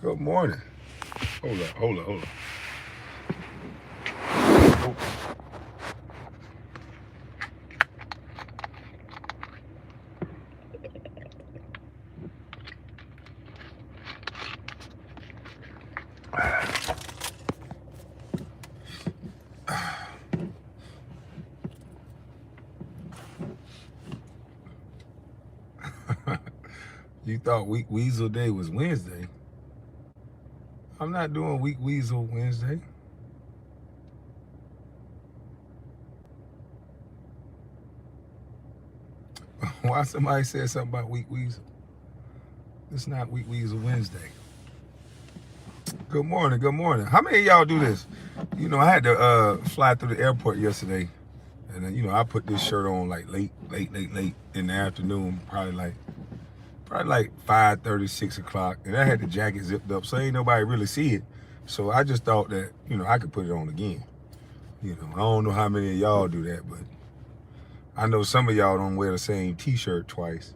Good morning. Hold on. Oh. You thought Week Weasel Day was Wednesday. I'm not doing Week Weasel Wednesday. Why somebody said something about Week Weasel? It's not Week Weasel Wednesday. Good morning. Good morning. How many of y'all do this? You know, I had to fly through the airport yesterday, and then, I put this shirt on like late in the afternoon, probably like 5:30, 6 o'clock, and I had the jacket zipped up, so ain't nobody really see it. So I just thought that I could put it on again. I don't know how many of y'all do that, but I know some of y'all don't wear the same T-shirt twice.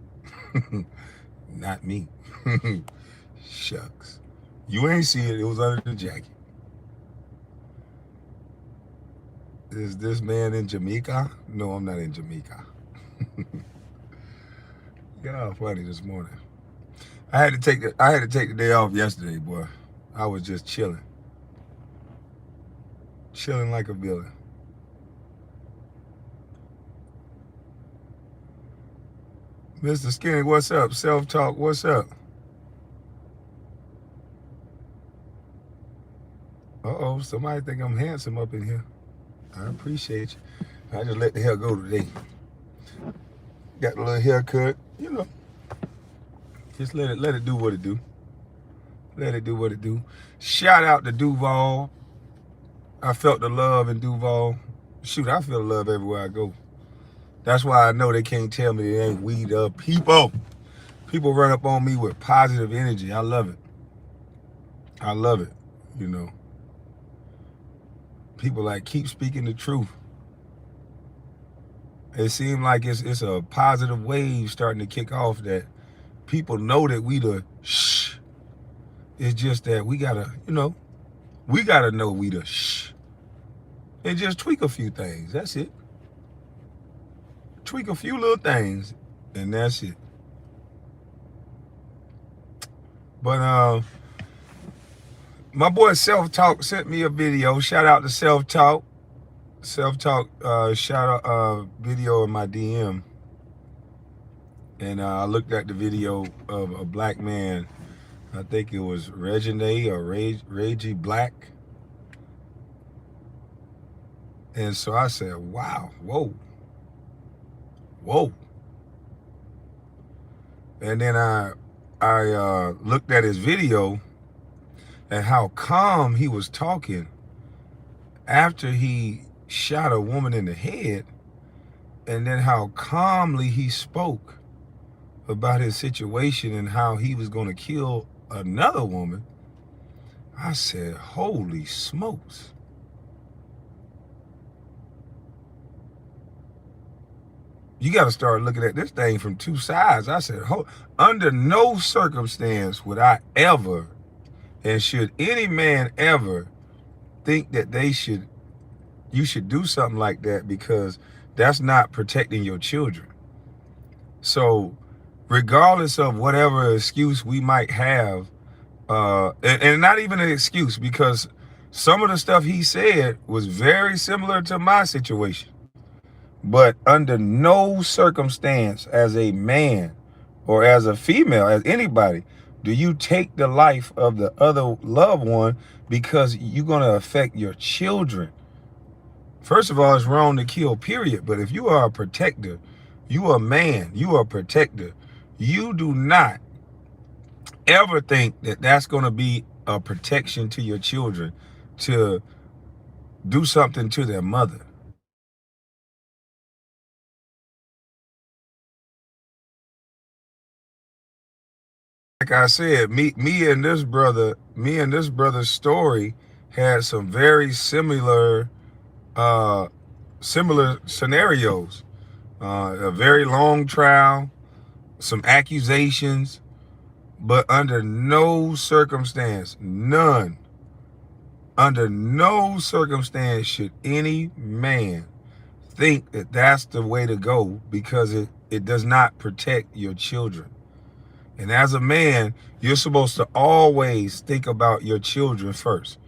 Not me. Shucks. You ain't see it. It was under the jacket. Is this man in Jamaica? No, I'm not in Jamaica. Y'all funny this morning. I had to take the day off yesterday, boy. I was just chilling like a villain. Mr. Skinny, what's up? Self-talk, what's up? Uh-oh, somebody think I'm handsome up in here. I appreciate you. I just let the hair go today. Got a little haircut, Just let it do what it do. Let it do what it do. Shout out to Duval. I felt the love in Duval. Shoot, I feel love everywhere I go. That's why I know they can't tell me they ain't weed up people. People run up on me with positive energy. I love it. I love it, People like keep speaking the truth. It seems like it's a positive wave starting to kick off that people know that we the shh. It's just that we gotta know we the shh. And just tweak a few things. That's it. Tweak a few little things, and that's it. But my boy Self Talk sent me a video. Shout out to Self Talk. Self Talk shout out video in my DM, and I looked at the video of a black man. I think it was Regine or Reggie Black. And so I said, wow, whoa. And then I looked at his video and how calm he was talking after he shot a woman in the head, and then how calmly he spoke about his situation and how he was going to kill another woman. I said, holy smokes. You got to start looking at this thing from two sides. I said, under no circumstance would I ever, and should any man ever, think that you should do something like that, because that's not protecting your children. So regardless of whatever excuse we might have, and not even an excuse, because some of the stuff he said was very similar to my situation. But under no circumstance, as a man or as a female, as anybody, do you take the life of the other loved one because you're going to affect your children. First of all, it's wrong to kill, period. But if you are a protector, you are a man, you are a protector, you do not ever think that that's going to be a protection to your children to do something to their mother. Like I said, me and this brother's story had some very similar scenarios. A very long trial, some accusations, But under no circumstance, none, under no circumstance should any man think that that's the way to go, because it does not protect your children. And as a man, you're supposed to always think about your children first.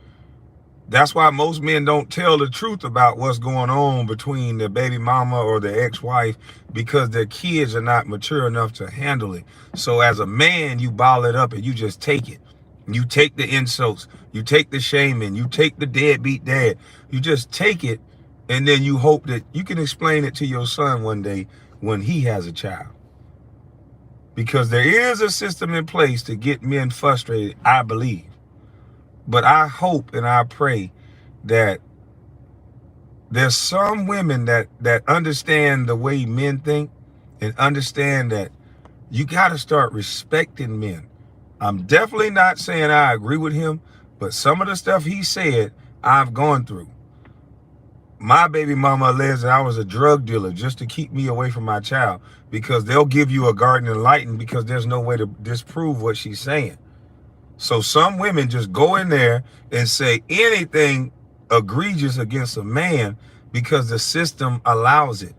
That's why most men don't tell the truth about what's going on between their baby mama or their ex-wife, because their kids are not mature enough to handle it. So as a man, you bottle it up and you just take it. You take the insults, you take the shaming, you take the deadbeat dad. You just take it, and then you hope that you can explain it to your son one day when he has a child. Because there is a system in place to get men frustrated, I believe. But I hope and I pray that there's some women that understand the way men think, and understand that you got to start respecting men. I'm definitely not saying I agree with him, but some of the stuff he said, I've gone through. My baby mama alleged that I was a drug dealer just to keep me away from my child, because they'll give you a garden and lighten because there's no way to disprove what she's saying. So some women just go in there and say anything egregious against a man because the system allows it.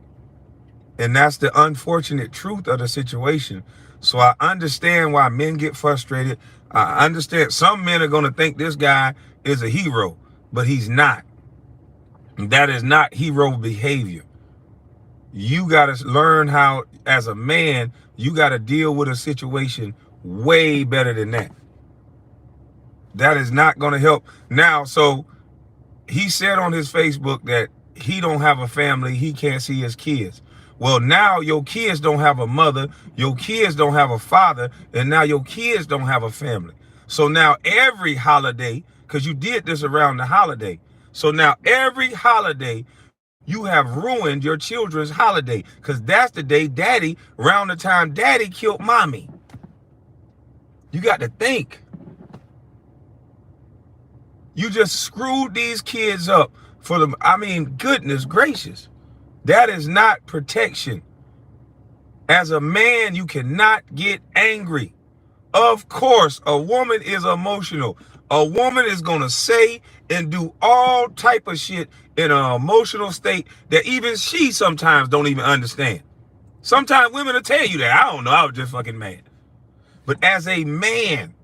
And that's the unfortunate truth of the situation. So I understand why men get frustrated. I understand some men are going to think this guy is a hero, but he's not. That is not hero behavior. You got to learn how, as a man, you got to deal with a situation way better than that. That is not going to help. Now, so he said on his Facebook that he don't have a family, he can't see his kids. Well, now your kids don't have a mother, your kids don't have a father, and now your kids don't have a family. So now every holiday, because you did this around the holiday, so now every holiday you have ruined your children's holiday, because that's the day daddy, around the time daddy killed mommy. You got to think. You just screwed these kids up for them. I mean, goodness gracious. That is not protection. As a man, you cannot get angry. Of course, a woman is emotional. A woman is going to say and do all type of shit in an emotional state that even she sometimes don't even understand. Sometimes women will tell you that. I don't know. I was just fucking mad. But as a man,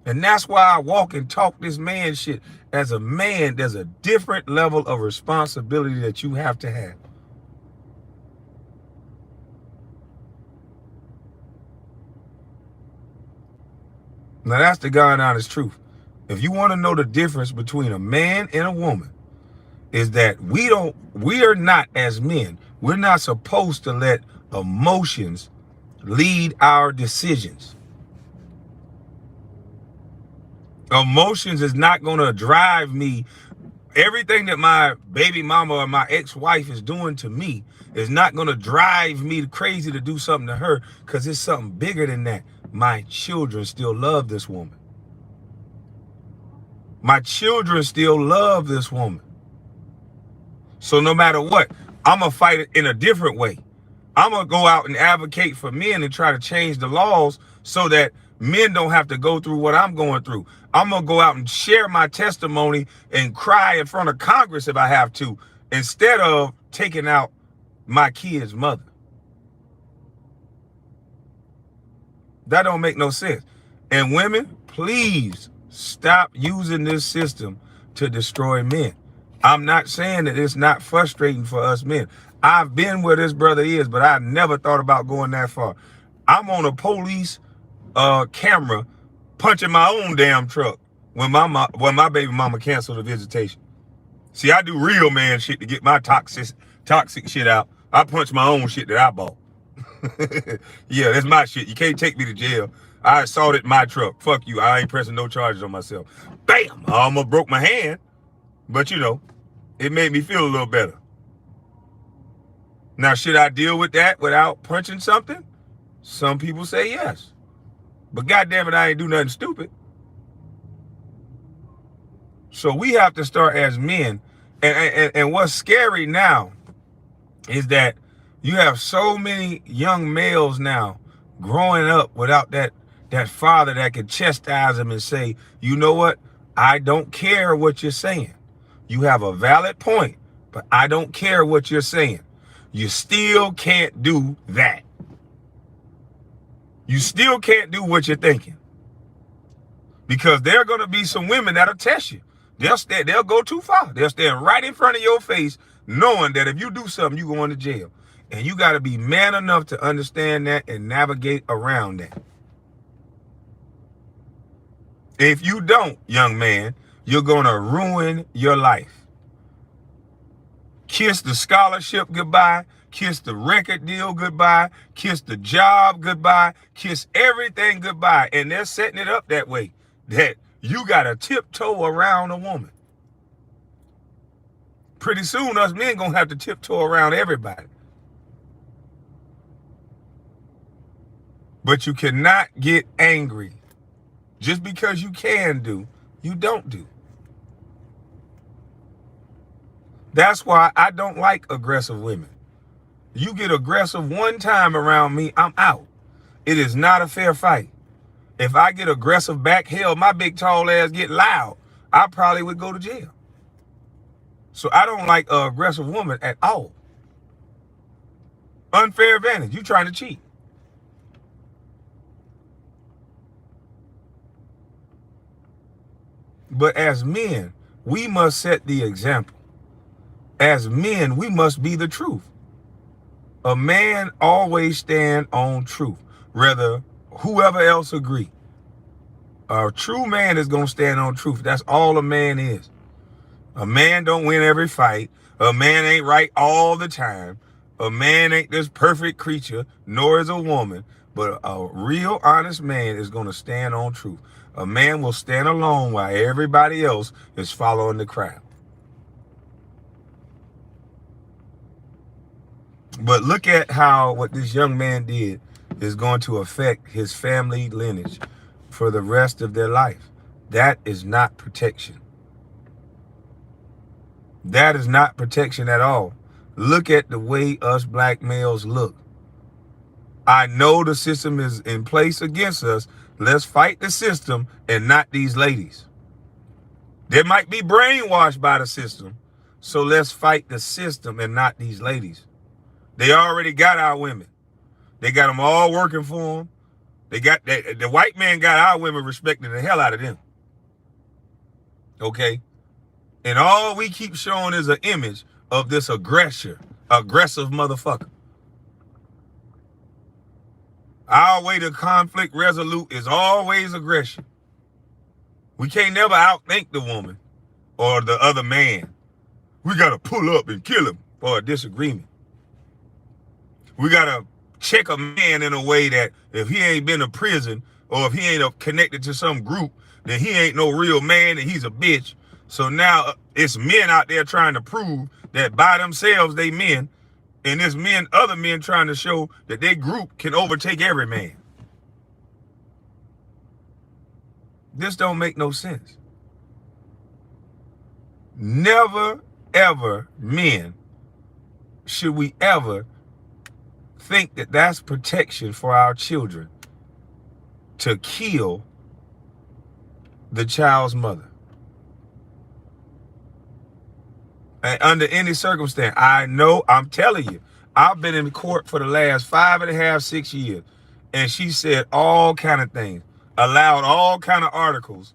and that's why I walk and talk this man shit. As a man, there's a different level of responsibility that you have to have. Now that's the God honest truth. If you want to know the difference between a man and a woman, is that we are not, as men, we're not supposed to let emotions lead our decisions. Emotions is not going to drive me. Everything that my baby mama or my ex-wife is doing to me is not going to drive me crazy to do something to her, because it's something bigger than that. My children still love this woman. My children still love this woman. So no matter what, I'm going to fight it in a different way. I'm going to go out and advocate for men and try to change the laws so that men don't have to go through what I'm going through. I'm going to go out and share my testimony and cry in front of Congress if I have to, instead of taking out my kid's mother. That don't make no sense. And women, please stop using this system to destroy men. I'm not saying that it's not frustrating for us men. I've been where this brother is, but I never thought about going that far. I'm on a police camera punching my own damn truck when my baby mama canceled the visitation. See, I do real man shit to get my toxic shit out. I punch my own shit that I bought. Yeah, that's my shit. You can't take me to jail. I assaulted my truck. Fuck you. I ain't pressing no charges on myself. Bam! I almost broke my hand. But you know, it made me feel a little better. Now, should I deal with that without punching something? Some people say yes. But goddamn it, I ain't do nothing stupid. So we have to start as men. And what's scary now is that you have so many young males now growing up without that That father that can chastise him and say, you know what? I don't care what you're saying. You have a valid point, but I don't care what you're saying. You still can't do that. You still can't do what you're thinking. Because there are going to be some women that'll test you. They'll go too far. They'll stand right in front of your face knowing that if you do something, you're going to jail. And you got to be man enough to understand that and navigate around that. If you don't, young man, you're going to ruin your life. Kiss the scholarship goodbye. Kiss the record deal goodbye. Kiss the job goodbye. Kiss everything goodbye. And they're setting it up that way, that you got to tiptoe around a woman. Pretty soon, us men going to have to tiptoe around everybody. But you cannot get angry. Just because you can do, you don't do. That's why I don't like aggressive women. You get aggressive one time around me, I'm out. It is not a fair fight. If I get aggressive back, hell, my big tall ass get loud, I probably would go to jail. So I don't like an aggressive woman at all. Unfair advantage. You trying to cheat. But as men, we must set the example. As men, we must be the truth. A man always stand on truth, whether whoever else agree. A true man is going to stand on truth. That's all a man is. A man don't win every fight. A man ain't right all the time. A man ain't this perfect creature, nor is a woman. But a real honest man is going to stand on truth. A man will stand alone while everybody else is following the crowd. But look at how what this young man did is going to affect his family lineage for the rest of their life. That is not protection. That is not protection at all. Look at the way us black males look. I know the system is in place against us. Let's fight the system and not these ladies. They might be brainwashed by the system. So let's fight the system and not these ladies. They already got our women. They got them all working for them. The white man got our women respecting the hell out of them. Okay? And all we keep showing is an image of this aggressive motherfucker. Our way to conflict resolute is always aggression. We can't never outthink the woman or the other man. We got to pull up and kill him for a disagreement. We got to check a man in a way that if he ain't been to prison or if he ain't connected to some group, then he ain't no real man and he's a bitch. So now it's men out there trying to prove that by themselves they men, and there's other men trying to show that their group can overtake every man. This don't make no sense. Never, ever, men, should we ever think that that's protection for our children to kill the child's mother. And under any circumstance, I know, I'm telling you, I've been in court for the last 5.5, 6 years, and she said all kind of things, allowed all kind of articles.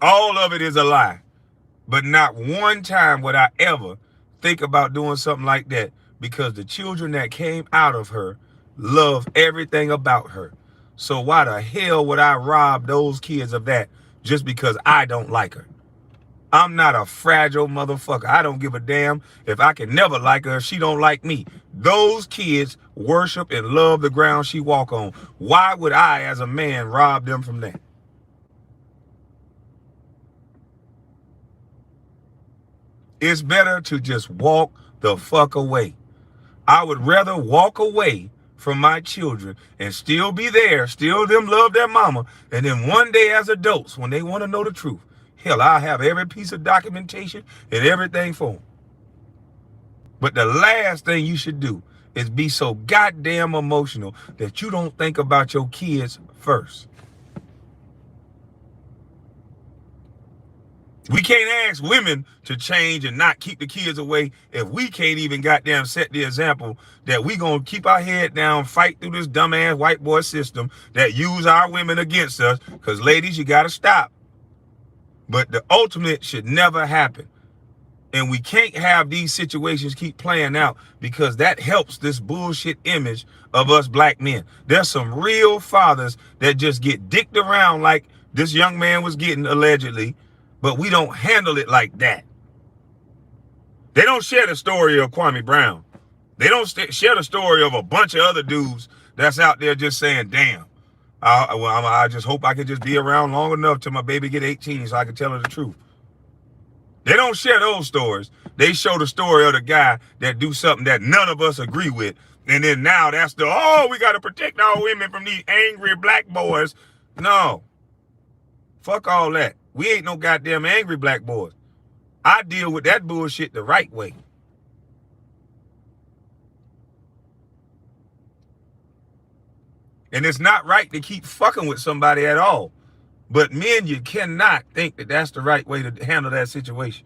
All of it is a lie. But not one time would I ever think about doing something like that, because the children that came out of her love everything about her. So why the hell would I rob those kids of that just because I don't like her? I'm not a fragile motherfucker. I don't give a damn if I can never like her if she don't like me. Those kids worship and love the ground she walk on. Why would I, as a man, rob them from that? It's better to just walk the fuck away. I would rather walk away from my children and still be there, still them love their mama, and then one day as adults, when they want to know the truth, hell, I'll have every piece of documentation and everything for them. But the last thing you should do is be so goddamn emotional that you don't think about your kids first. We can't ask women to change and not keep the kids away if we can't even goddamn set the example that we gonna keep our head down, fight through this dumbass white boy system that use our women against us. Because ladies, you gotta stop. But the ultimate should never happen. And we can't have these situations keep playing out because that helps this bullshit image of us black men. There's some real fathers that just get dicked around like this young man was getting allegedly, but we don't handle it like that. They don't share the story of Kwame Brown. They don't share the story of a bunch of other dudes that's out there just saying, damn, I just hope I can just be around long enough till my baby get 18 so I can tell her the truth. They don't share those stories. They show the story of the guy that do something that none of us agree with. And then now that's we got to protect our women from these angry black boys. No. Fuck all that. We ain't no goddamn angry black boys. I deal with that bullshit the right way. And it's not right to keep fucking with somebody at all. But men, you cannot think that that's the right way to handle that situation.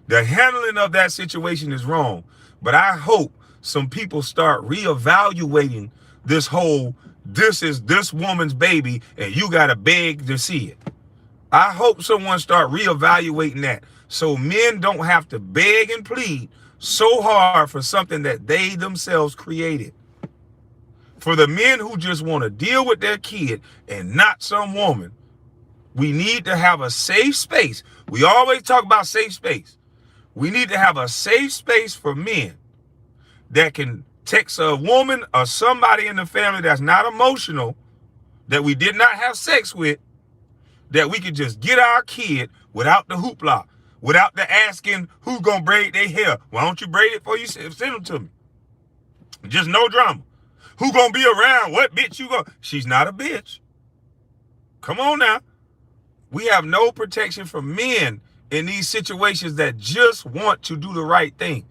The handling of that situation is wrong. But I hope some people start reevaluating this whole, this is this woman's baby and you got to beg to see it. I hope someone start reevaluating that so men don't have to beg and plead so hard for something that they themselves created. For the men who just want to deal with their kid and not some woman, we need to have a safe space. We always talk about safe space. We need to have a safe space for men that can text a woman or somebody in the family that's not emotional, that we did not have sex with, that we could just get our kid without the hoopla, without the asking who gonna braid their hair. Why don't you braid it for you? Send them to me. Just no drama. Who gonna be around? What bitch you gonna? She's not a bitch. Come on now. We have no protection for men in these situations that just want to do the right thing.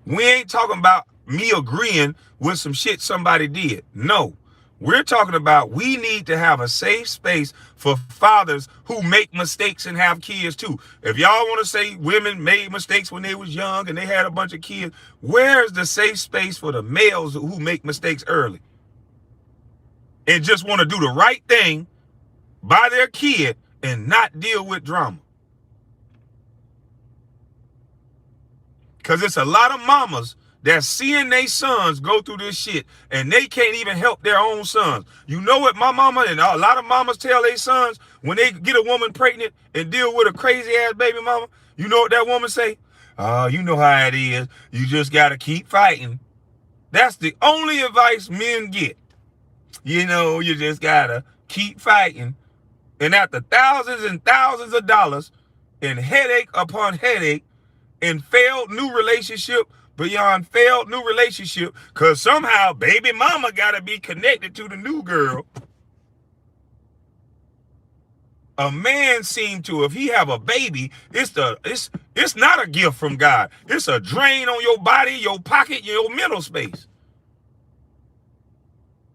We ain't talking about me agreeing with some shit somebody did. No. We're talking about we need to have a safe space for fathers who make mistakes and have kids too. If y'all want to say women made mistakes when they was young and they had a bunch of kids, where's the safe space for the males who make mistakes early and just want to do the right thing by their kid and not deal with drama? Because it's a lot of mamas that's seeing their sons go through this shit and they can't even help their own sons. You know what my mama and a lot of mamas tell their sons when they get a woman pregnant and deal with a crazy ass baby mama? You know what that woman say? You know how it is. You just got to keep fighting. That's the only advice men get. You know, you just got to keep fighting. And after thousands and thousands of dollars and headache upon headache and failed new relationship beyond failed new relationship, because somehow baby mama got to be connected to the new girl. A man seemed to, if he have a baby, it's not a gift from God. It's a drain on your body, your pocket, your mental space.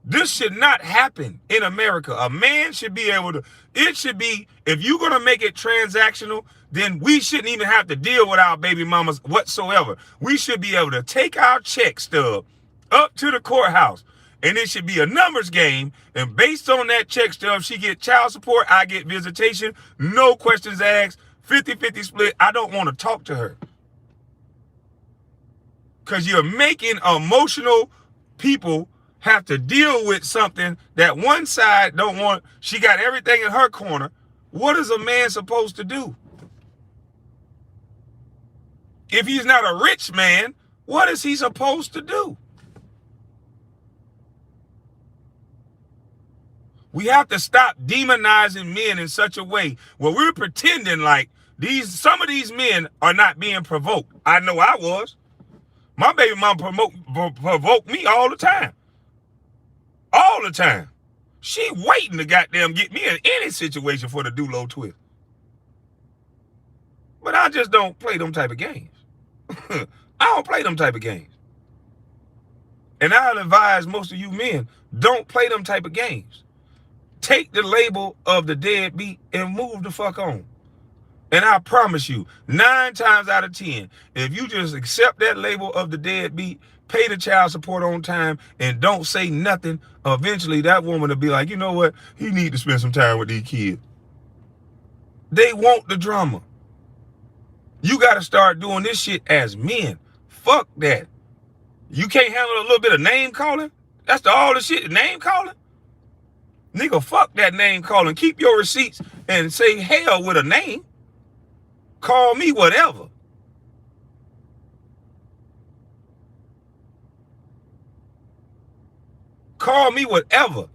This should not happen in America. A man should be able to, it should be, if you're going to make it transactional, then we shouldn't even have to deal with our baby mamas whatsoever. We should be able to take our check stub up to the courthouse, and it should be a numbers game. And based on that check stub, she get child support, I get visitation, no questions asked, 50-50 split. I don't want to talk to her. Because you're making emotional people have to deal with something that one side don't want. She got everything in her corner. What is a man supposed to do? If he's not a rich man, what is he supposed to do? We have to stop demonizing men in such a way where we're pretending like some of these men are not being provoked. I know I was. My baby mom provoked me all the time. All the time. She waiting to goddamn get me in any situation for the do low twist. But I just don't play them type of games. I don't play them type of games. And I'll advise most of you men, don't play them type of games. Take the label of the deadbeat and move the fuck on. And I promise you, 9 times out of 10, if you just accept that label of the deadbeat, pay the child support on time, and don't say nothing, eventually that woman will be like, you know what? He need to spend some time with these kids. They want the drama. You got to start doing this shit as men. Fuck that. You can't handle a little bit of name calling? That's all the shit, name calling? Nigga, fuck that name calling. Keep your receipts and say hell with a name. Call me whatever. Call me whatever.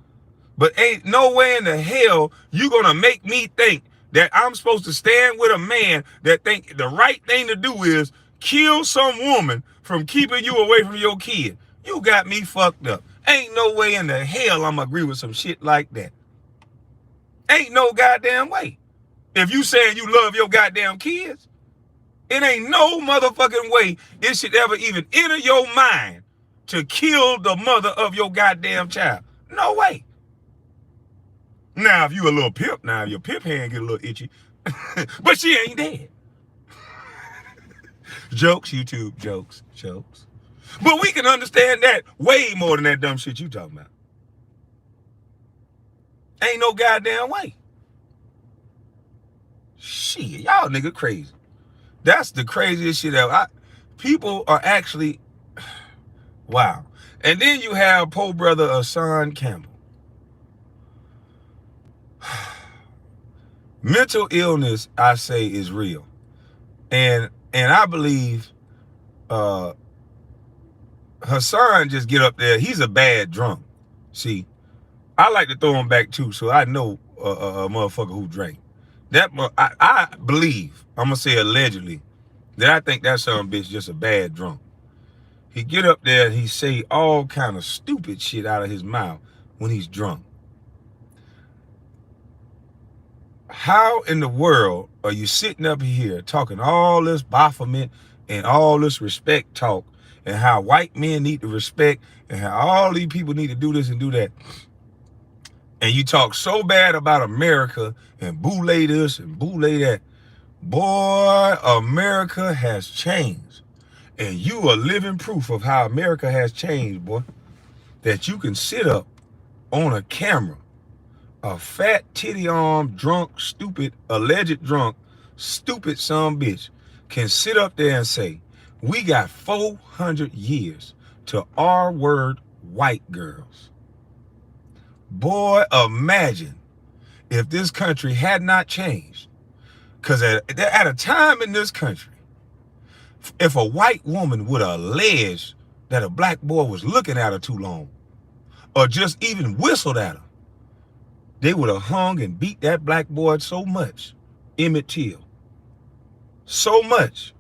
But ain't no way in the hell you gonna make me think that I'm supposed to stand with a man that think the right thing to do is kill some woman from keeping you away from your kid. You got me fucked up. Ain't no way in the hell I'm agree with some shit like that. Ain't no goddamn way. If you saying you love your goddamn kids, it ain't no motherfucking way it should ever even enter your mind to kill the mother of your goddamn child. No way. Now, if you a little pimp, now your pimp hand get a little itchy, but she ain't dead. Jokes, YouTube, jokes. But we can understand that way more than that dumb shit you talking about. Ain't no goddamn way. Shit, y'all nigga crazy. That's the craziest shit ever. People are actually, wow. And then you have poor brother Hassan Campbell. Mental illness, I say, is real. And I believe Hassan just get up there. He's a bad drunk. See, I like to throw him back too, so I know a motherfucker who drank. That I believe, I'm gonna say allegedly, that I think that son bitch just a bad drunk. He get up there and he say all kind of stupid shit out of his mouth when he's drunk. How in the world are you sitting up here talking all this Baphomet and all this respect talk and how white men need to respect and how all these people need to do this and do that? And you talk so bad about America and boule this and boule that. Boy, America has changed. And you are living proof of how America has changed, boy. That you can sit up on a camera, a fat titty arm, drunk, stupid, alleged drunk, stupid son bitch can sit up there and say, we got 400 years to R-word white girls. Boy, imagine if this country had not changed. Because at a time in this country, if a white woman would allege that a black boy was looking at her too long, or just even whistled at her, they would have hung and beat that black boy so much, Emmett Till, so much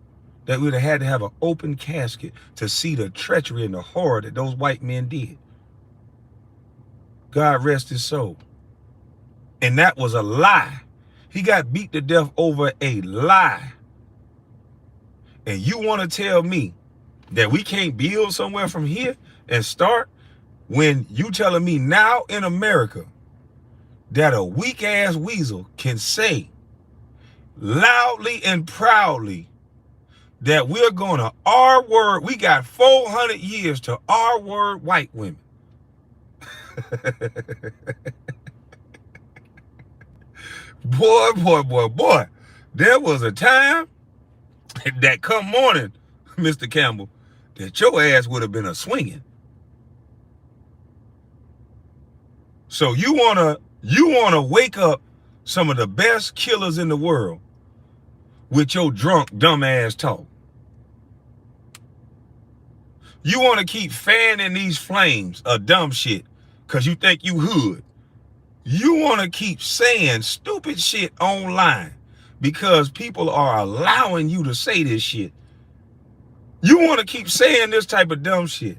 that we'd have had to have an open casket to see the treachery and the horror that those white men did. God rest his soul. And that was a lie. He got beat to death over a lie. And you want to tell me that we can't build somewhere from here and start when you telling me now in America that a weak ass weasel can say loudly and proudly that we're going to R-word, we got 400 years to R-word white women. Boy. There was a time that come morning, Mr. Campbell, that your ass would have been a swinging. So you wanna wake up some of the best killers in the world with your drunk, dumb ass talk. You wanna keep fanning these flames of dumb shit because you think you hood. You wanna keep saying stupid shit online because people are allowing you to say this shit. You wanna keep saying this type of dumb shit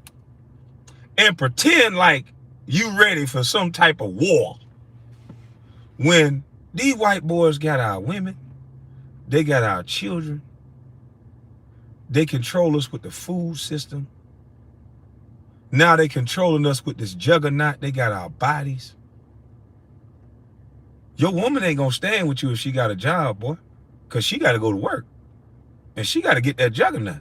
and pretend like you ready for some type of war. When these white boys got our women, they got our children, they control us with the food system. Now they controlling us with this juggernaut. They got our bodies. Your woman ain't gonna stand with you if she got a job, boy. Because she got to go to work. And she got to get that juggernaut.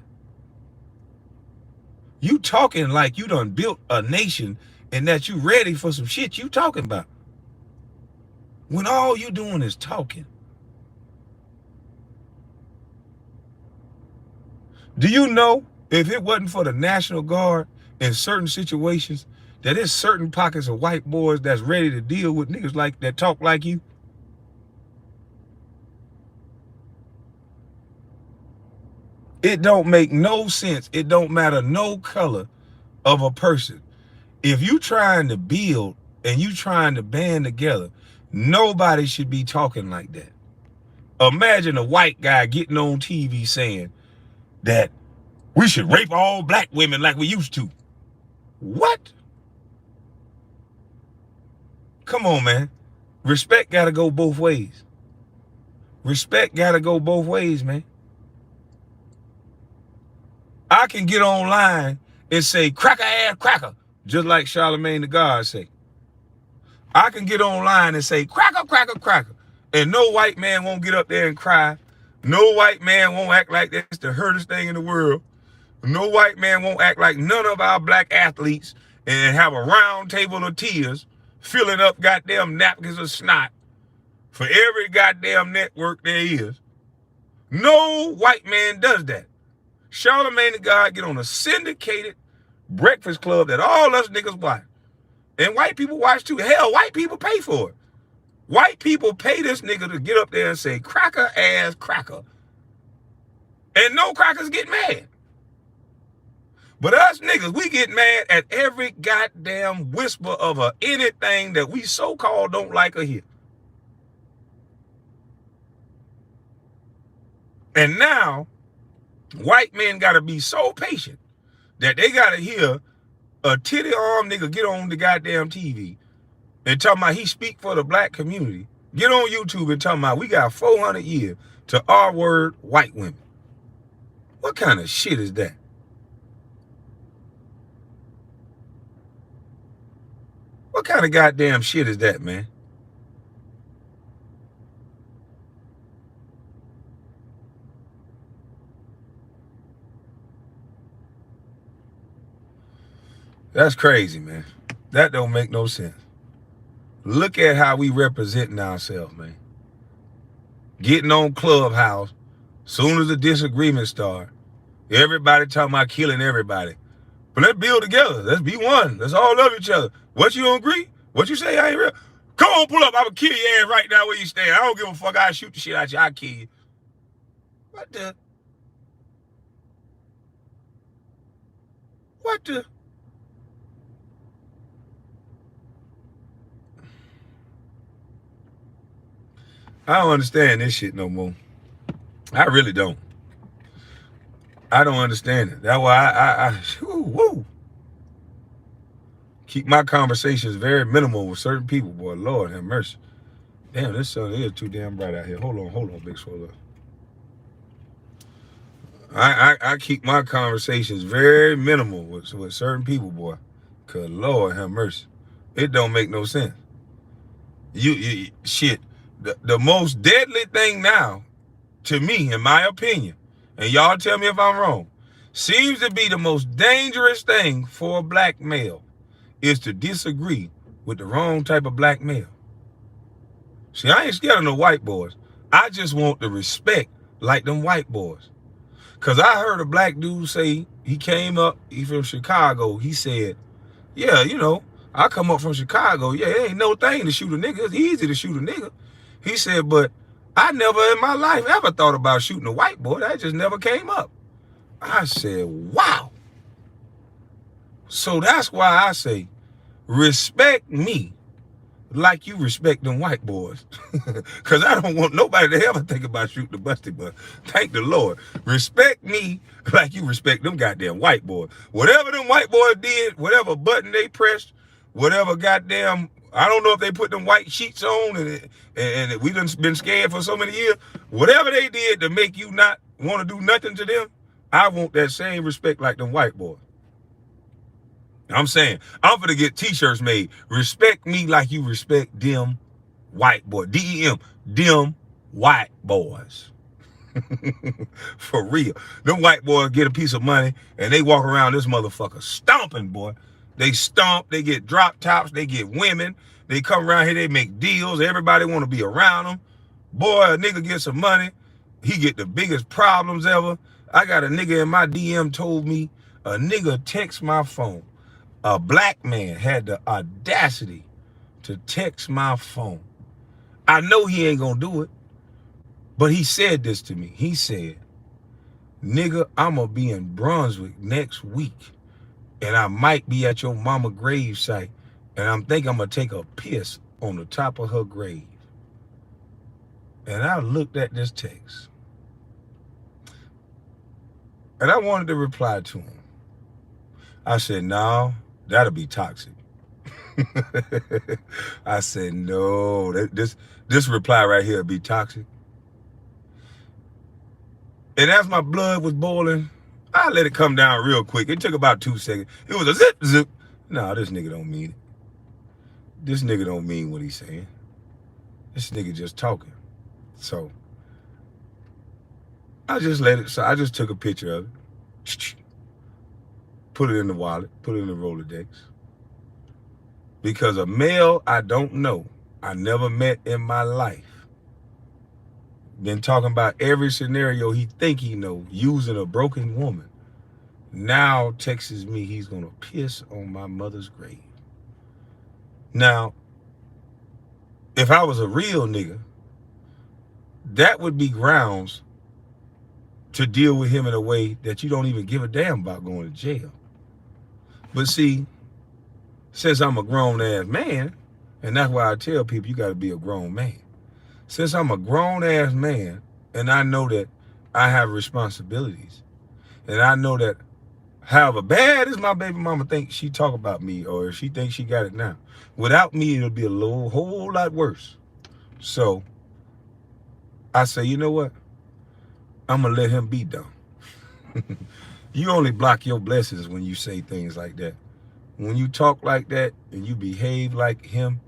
You talking like you done built a nation and that you ready for some shit you talking about. When all you doing is talking. Do you know if it wasn't for the National Guard in certain situations, that there's certain pockets of white boys that's ready to deal with niggas like that talk like you? It don't make no sense. It don't matter no color of a person. If you trying to build and you trying to band together, nobody should be talking like that. Imagine a white guy getting on TV saying that we should rape all black women like we used to. What? Come on, man. Respect gotta go both ways. Respect gotta go both ways, man. I can get online and say cracker ass cracker, just like Charlemagne the God say. I can get online and say cracker, cracker, cracker, and no white man won't get up there and cry. No white man won't act like that's the hurtest thing in the world. No white man won't act like none of our black athletes and have a round table of tears filling up goddamn napkins of snot for every goddamn network there is. No white man does that. Charlemagne the God get on a syndicated breakfast club that all us niggas watch. And white people watch too. Hell, white people pay for it. White people pay this nigga to get up there and say cracker ass cracker. And no crackers get mad. But us niggas, we get mad at every goddamn whisper of anything that we so-called don't like or hear. And now, white men gotta be so patient that they gotta hear a titty arm nigga get on the goddamn TV and talking about he speak for the black community. Get on YouTube and talking about we got 400 years to R-word white women. What kind of shit is that? What kind of goddamn shit is that, man? That's crazy, man. That don't make no sense. Look at how we representing ourselves, man. Getting on Clubhouse, soon as the disagreement start, everybody talking about killing everybody. But let's build together. Let's be one. Let's all love each other. What, you don't agree? What you say I ain't real? Come on, pull up. I will kill your ass right now where you stand. I don't give a fuck. I'll shoot the shit out you. I'll kill you. What the? What the? I don't understand this shit no more. I really don't. I don't understand it. That's why woo. Keep my conversations very minimal with certain people, boy. Lord have mercy. Damn, this sun is too damn bright out here. Hold on, Big Swallow. I keep my conversations very minimal with certain people, boy. Cause Lord have mercy. It don't make no sense. You shit. The most deadly thing now, to me, in my opinion, and y'all tell me if I'm wrong, seems to be the most dangerous thing for a black male is to disagree with the wrong type of black male. See, I ain't scared of no white boys. I just want the respect like them white boys. Cause I heard a black dude say, he came up, he from Chicago, he said, yeah, you know, I come up from Chicago, yeah, it ain't no thing to shoot a nigga, it's easy to shoot a nigga. He said, but I never in my life ever thought about shooting a white boy. That just never came up. I said, wow. So that's why I say, respect me like you respect them white boys. Because I don't want nobody to ever think about shooting the busty, but thank the Lord. Respect me like you respect them goddamn white boys. Whatever them white boys did, whatever button they pressed, whatever goddamn, I don't know if they put them white sheets on and we done been scared for so many years. Whatever they did to make you not want to do nothing to them, I want that same respect like them white boys. I'm saying, I'm gonna get t-shirts made. Respect me like you respect them white boys. D-E-M, them white boys. For real. Them white boys get a piece of money and they walk around this motherfucker stomping, boy. They stomp, they get drop tops, they get women. They come around here, they make deals. Everybody want to be around them. Boy, a nigga get some money. He get the biggest problems ever. I got a nigga in my DM told me, a nigga text my phone. A black man had the audacity to text my phone. I know he ain't gonna do it, but he said this to me. He said, nigga, I'm gonna be in Brunswick next week, and I might be at your mama grave site, and I'm thinking I'm gonna take a piss on the top of her grave. And I looked at this text, and I wanted to reply to him. I said, no, that'll be toxic. I said, no, this reply right here will be toxic. And as my blood was boiling, I let it come down real quick. It took about 2 seconds. It was a zip, zip. No, this nigga don't mean it. This nigga don't mean what he's saying. This nigga just talking. So I just let it, so I just took a picture of it, put it in the wallet, put it in the Rolodex. Because a male I don't know, I never met in my life, been talking about every scenario he think he know, using a broken woman, now texts me he's gonna piss on my mother's grave. Now, if I was a real nigga, that would be grounds to deal with him in a way that you don't even give a damn about going to jail. But see, since I'm a grown ass man, and that's why I tell people you got to be a grown man. Since I'm a grown ass man, and I know that I have responsibilities, and I know that however bad as my baby mama thinks she talk about me, or if she thinks she got it now, without me it'll be a whole lot worse. So I say, you know what? I'm gonna let him be dumb. You only block your blessings when you say things like that. When you talk like that and you behave like him,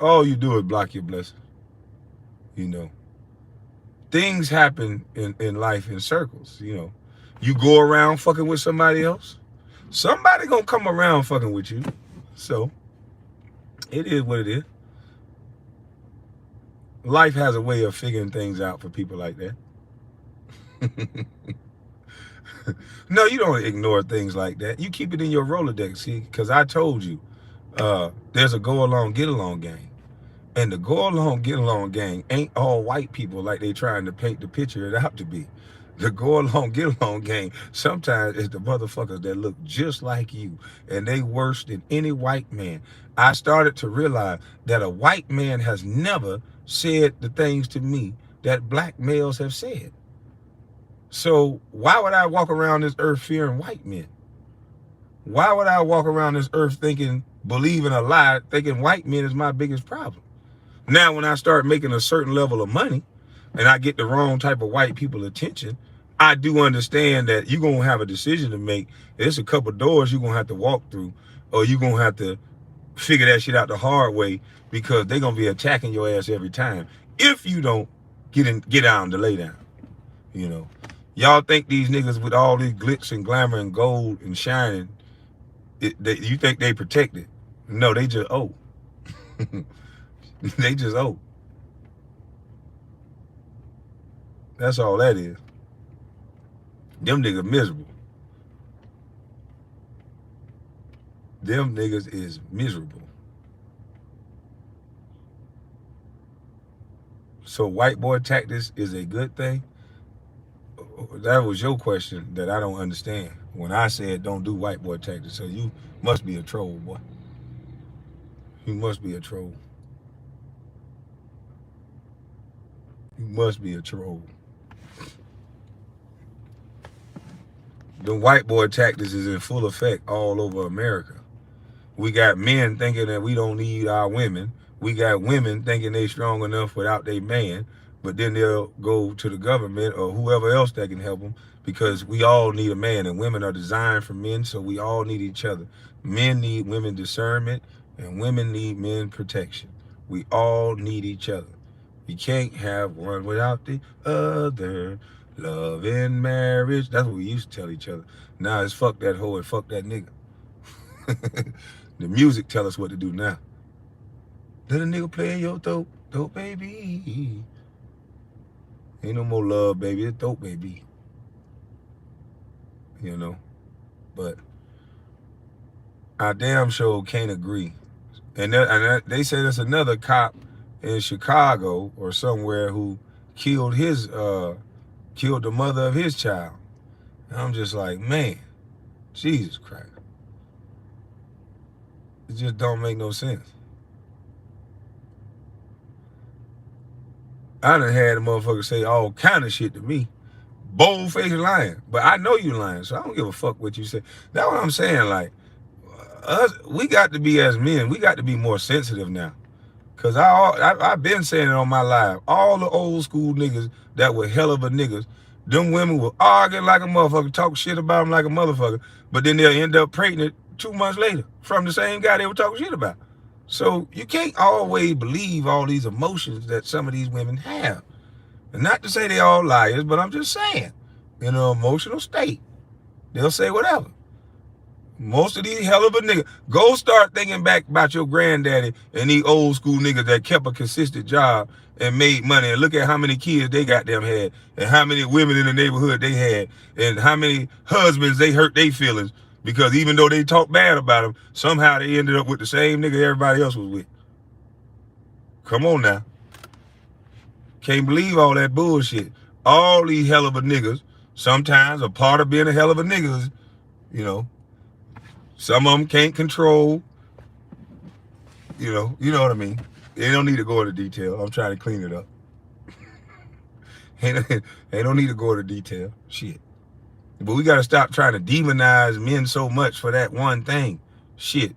all you do is block your blessings. You know, things happen in life in circles. You know, you go around fucking with somebody else, somebody gonna come around fucking with you. So it is what it is. Life has a way of figuring things out for people like that. No, you don't ignore things like that. You keep it in your Rolodex, see, because I told you, there's a go along, get along gang. And the go along, get along gang ain't all white people like they trying to paint the picture it out to be. The go along, get along gang sometimes is the motherfuckers that look just like you, and they worse than any white man. I started to realize that a white man has never said the things to me that black males have said. So why would I walk around this earth fearing white men? Why would I walk around this earth believing a lie, thinking white men is my biggest problem? Now, when I start making a certain level of money and I get the wrong type of white people attention, I do understand that you're going to have a decision to make. There's a couple doors you're going to have to walk through, or you're going to have to figure that shit out the hard way, because they're going to be attacking your ass every time if you don't get down to lay down. You know, y'all think these niggas with all these glitz and glamour and gold and shining, you think they protected? No, they just owe. They just owe. That's all that is. Them niggas miserable. Them niggas is miserable. So white boy tactics is a good thing? That was your question that I don't understand. When I said don't do white boy tactics, so you must be a troll, boy. You must be a troll. You must be a troll. The white boy tactics is in full effect all over America. We got men thinking that we don't need our women. We got women thinking they strong enough without their man, but then they'll go to the government or whoever else that can help them, because we all need a man, and women are designed for men, so we all need each other. Men need women discernment, and women need men protection. We all need each other. You can't have one without the other. Love and marriage. That's what we used to tell each other. Now it's fuck that hoe and fuck that nigga. The music tell us what to do now. Let a nigga play in your throat, throat baby. Ain't no more love, baby. It's throat baby. You know, but I damn sure can't agree. And they say there's another cop in Chicago or somewhere who killed killed the mother of his child. And I'm just like, man, Jesus Christ. It just don't make no sense. I done had a motherfucker say all kind of shit to me. Bold-faced lying. But I know you lying, so I don't give a fuck what you say. That's what I'm saying. Like, we got to be, as men, we got to be more sensitive now. Because I've been saying it on my live. All the old school niggas that were hell of a niggas, them women were arguing like a motherfucker, talk shit about them like a motherfucker, but then they'll end up pregnant 2 months later from the same guy they were talking shit about. So you can't always believe all these emotions that some of these women have. And not to say they all liars, but I'm just saying, in an emotional state, they'll say whatever. Most of these hell of a niggas, go start thinking back about your granddaddy and these old school niggas that kept a consistent job and made money, and look at how many kids they goddamn had, and how many women in the neighborhood they had, and how many husbands they hurt their feelings, because even though they talk bad about them, somehow they ended up with the same nigga everybody else was with. Come on now. Can't believe all that bullshit. All these hell of a niggas, sometimes a part of being a hell of a nigga is, you know, some of them can't control, you know what I mean? They don't need to go into detail. I'm trying to clean it up. They don't need to go into detail. Shit. But we got to stop trying to demonize men so much for that one thing. Shit.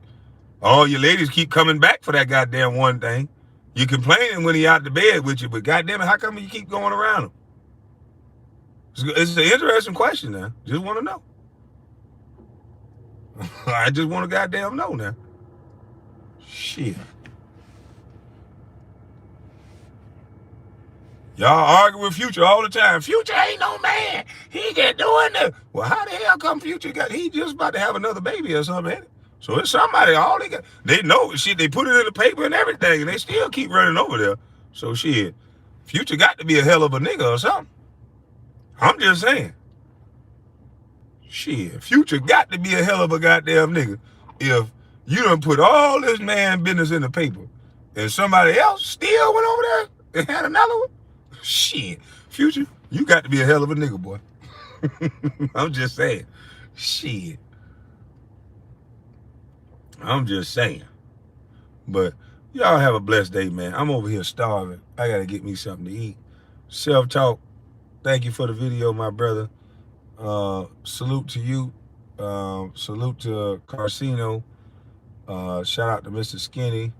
All your ladies keep coming back for that goddamn one thing. You complaining when he out the bed with you, but goddamn it, how come you keep going around him? It's an interesting question now. Just want to know. I just want to goddamn know now. Shit. Y'all argue with Future all the time. Future ain't no man. He just doing this. Well, how the hell come Future he just about to have another baby or something, ain't it? So it's somebody, all they got, they know shit, they put it in the paper and everything, and they still keep running over there. So shit, Future got to be a hell of a nigga or something. I'm just saying. Shit, Future got to be a hell of a goddamn nigga if you done put all this man business in the paper and somebody else still went over there and had another one. Shit, Future, you got to be a hell of a nigga, boy. I'm just saying. Shit. I'm just saying. But y'all have a blessed day, man. I'm over here starving. I got to get me something to eat. Self-talk. Thank you for the video, my brother. Salute to you. Salute to Carcino. Shout out to Mr. Skinny.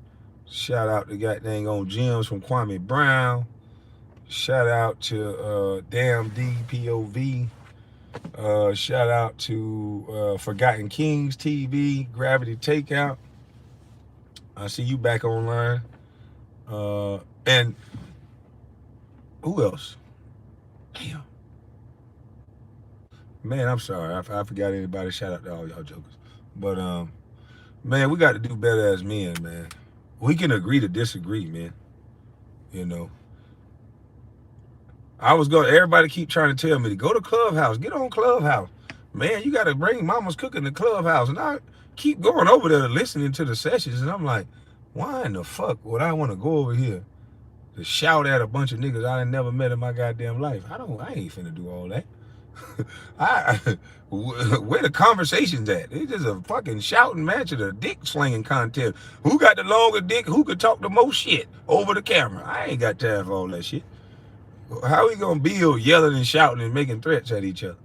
Shout out to goddamn on Gems from Kwame Brown. Shout out to Damn DPOV. Shout out to Forgotten Kings TV, Gravity Takeout. I see you back online. And who else? Damn. Man, I'm sorry. I forgot anybody. Shout out to all y'all jokers. But man, we got to do better as men, man. We can agree to disagree, man. You know. Everybody keep trying to tell me to go to Clubhouse, get on Clubhouse. Man, you got to bring Mama's Cooking to Clubhouse. And I keep going over there listening to the sessions, and I'm like, why in the fuck would I want to go over here to shout at a bunch of niggas I ain't never met in my goddamn life? I ain't finna do all that. Where the conversations at? It's just a fucking shouting match and a dick slinging contest. Who got the longer dick? Who could talk the most shit over the camera? I ain't got time for all that shit. How we gonna build yelling and shouting and making threats at each other?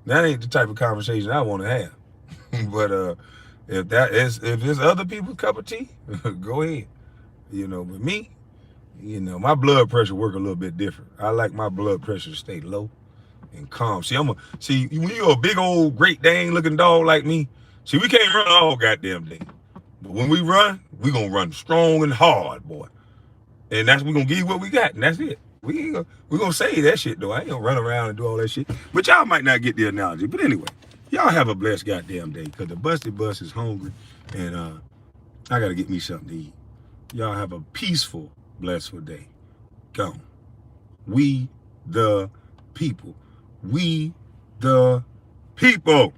That ain't the type of conversation I want to have. But if it's other people's cup of tea, go ahead. You know, but me, you know, my blood pressure work a little bit different. I like my blood pressure to stay low and calm. See, when you're a big old Great Dane looking dog like me, see, we can't run all goddamn day. But when we run, we gonna run strong and hard, boy. And that's we're gonna give you what we got, and that's it. We're gonna say that shit though. I ain't gonna run around and do all that shit. But y'all might not get the analogy. But anyway, y'all have a blessed goddamn day, because the busted bus is hungry, and I gotta get me something to eat. Y'all have a peaceful, blessful day. Gone. We the people. We the people.